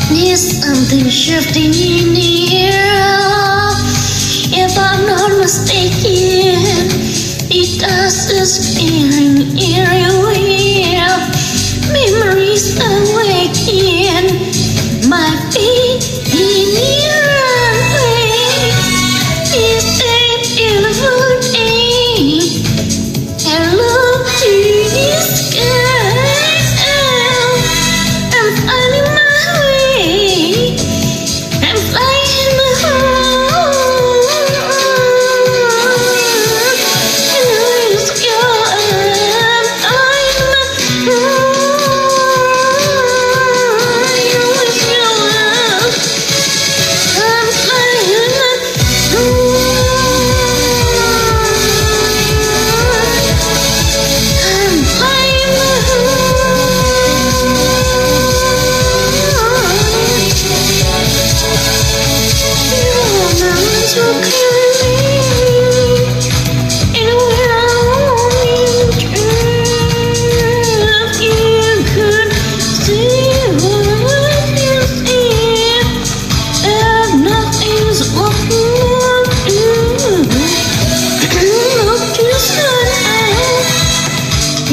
There's something shifting in the air. If I'm not mistaken, it does is scaring everywhere. Memories awaken, my feet in the runway. It's a beautiful day. Hello to the sky. I'm finding my way. I'm flying the home. And the sky. I'm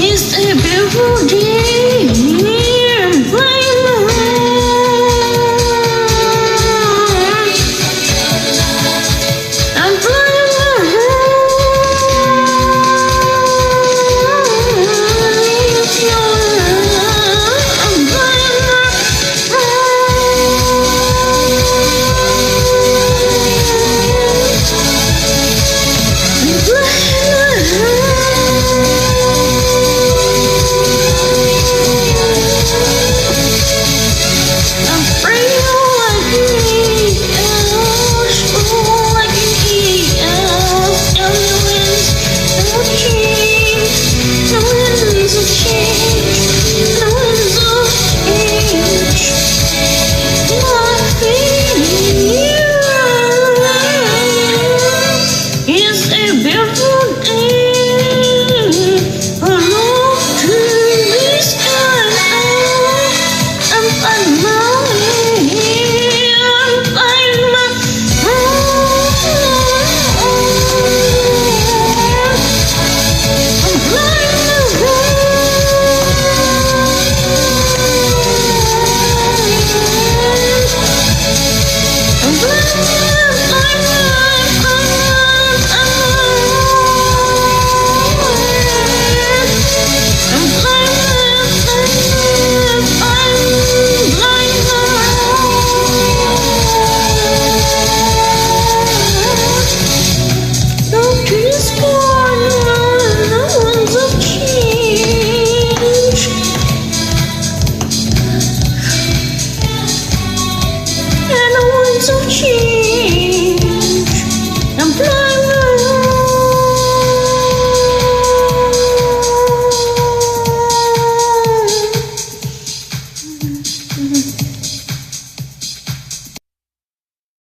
It's a beautiful day. I'm flying I'm flying I'm change.